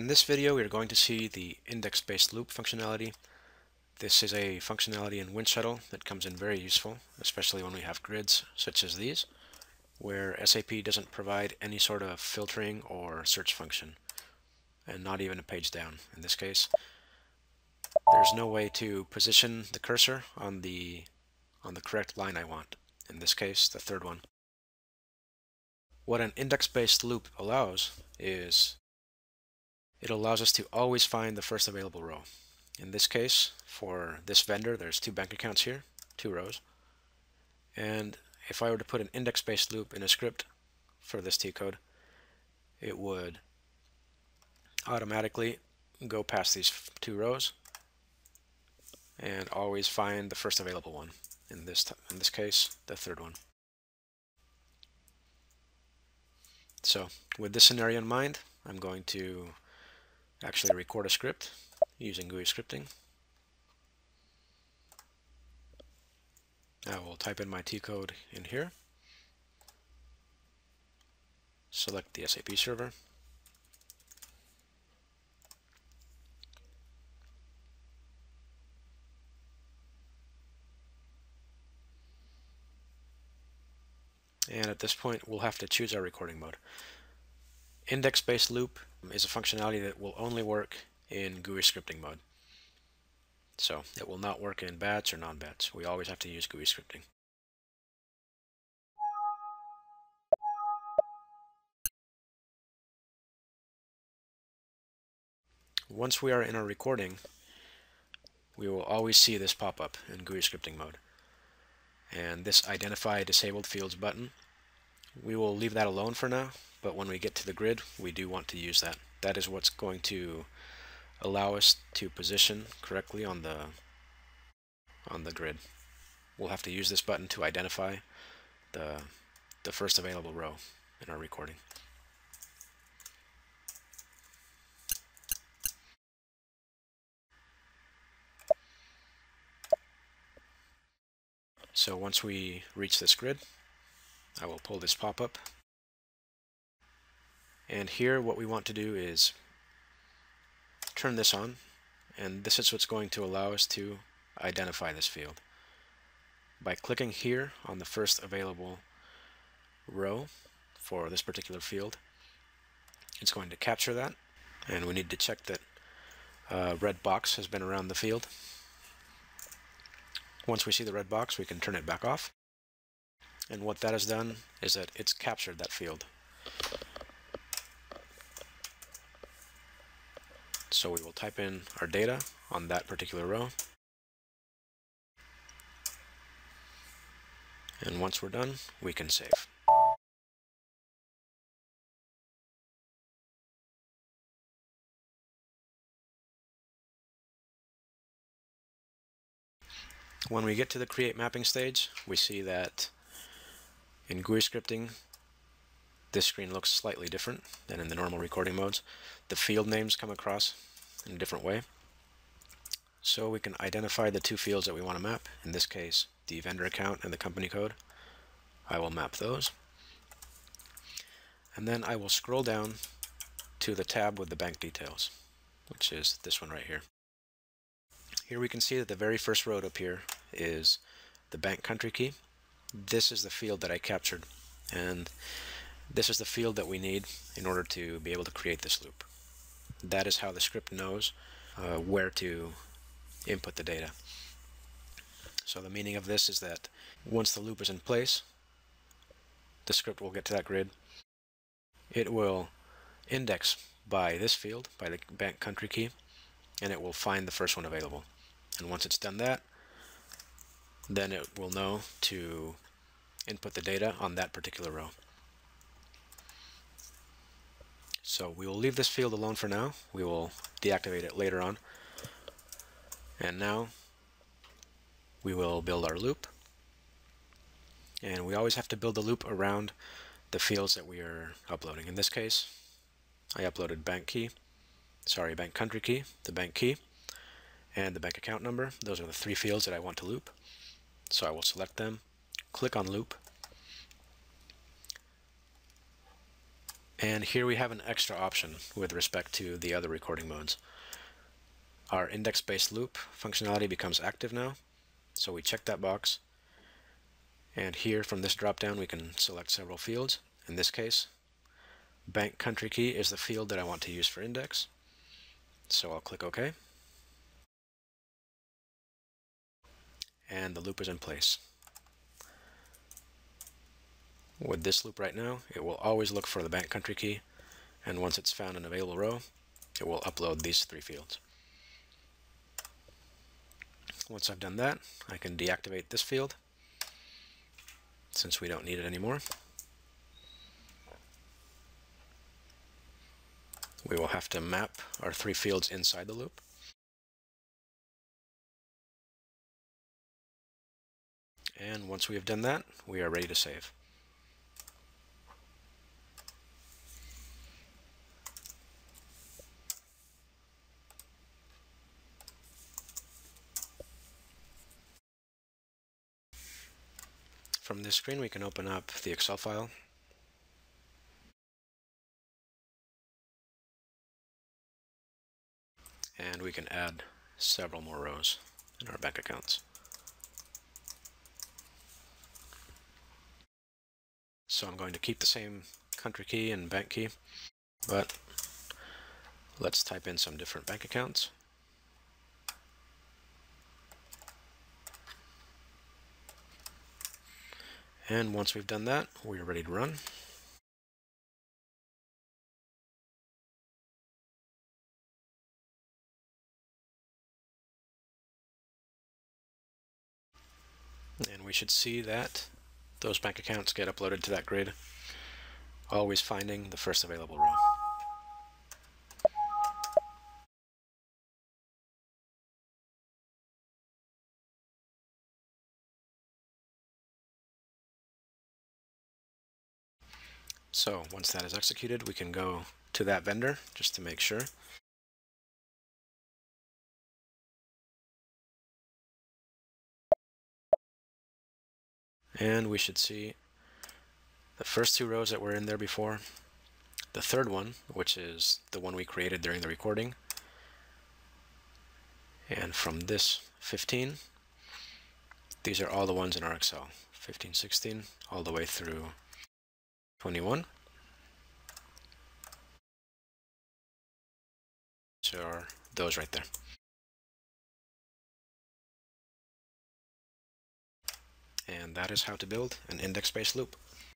this video, we are going to see the index-based loop functionality. This is a functionality in Winshuttle that comes in very useful, especially when we have grids such as these, where SAP doesn't provide any sort of filtering or search function, and not even a page down. In this case, there's no way to position the cursor on the correct line I want. In this case, the third one. What an index-based loop allows is it allows us to always find the first available row. In this case, for this vendor, there's 2 bank accounts here, 2 rows. And if I were to put an index-based loop in a script for this T code, it would automatically go past these 2 rows and always find the first available one. In this case, the third one. So with this scenario in mind, I'm going to actually record a script using GUI scripting. I will type in my T code in here, select the SAP server, and at this point we'll have to choose our recording mode. Index-based loop is a functionality that will only work in GUI scripting mode. So it will not work in batch or non-batch. We always have to use GUI scripting. Once we are in our recording, we will always see this pop up in GUI scripting mode. And this Identify Disabled Fields button, we will leave that alone for now, but when we get to the grid, we do want to use that. That is what's going to allow us to position correctly on the grid. We'll have to use this button to identify the first available row in our recording. So once we reach this grid, I will pull this pop-up. And here what we want to do is turn this on, and this is what's going to allow us to identify this field. By clicking here on the first available row for this particular field, it's going to capture that, and we need to check that a red box has been around the field. Once we see the red box, we can turn it back off, and what that has done is that it's captured that field. So we will type in our data on that particular row, and once we're done, we can save. When we get to the create mapping stage, we see that in GUI scripting, this screen looks slightly different than in the normal recording modes. The field names come across in a different way. So we can identify the 2 fields that we want to map. In this case, the vendor account and the company code. I will map those. And then I will scroll down to the tab with the bank details, which is this one right here. Here we can see that the very first row up here is the bank country key. This is the field that I captured, and this is the field that we need in order to be able to create this loop. That is how the script knows where to input the data. So the meaning of this is that once the loop is in place, the script will get to that grid. It will index by this field, by the bank country key, and it will find the first one available. And once it's done that, then it will know to input the data on that particular row. So we will leave this field alone for now. We will deactivate it later on. And now we will build our loop. And we always have to build the loop around the fields that we are uploading. In this case, I uploaded bank country key, the bank key, and the bank account number. Those are the 3 fields that I want to loop. So I will select them, click on loop, And here we have an extra option with respect to the other recording modes. Our index-based loop functionality becomes active now, so we check that box. And here from this drop-down we can select several fields. In this case, bank country key is the field that I want to use for index. So I'll click OK. And the loop is in place. With this loop right now, it will always look for the bank country key, and once it's found an available row, it will upload these three fields. Once I've done that, I can deactivate this field since we don't need it anymore. We will have to map our three fields inside the loop. And once we have done that, we are ready to save. From this screen, we can open up the Excel file. And we can add several more rows in our bank accounts. So I'm going to keep the same country key and bank key, but let's type in some different bank accounts. And once we've done that, we're ready to run. And we should see that those bank accounts get uploaded to that grid, always finding the first available row. So once that is executed, we can go to that vendor just to make sure. And we should see the first two rows that were in there before, the third one, which is the one we created during the recording, and from this 15, these are all the ones in our Excel, 15, 16, all the way through 21. So are those right there. And that is how to build an index-based loop.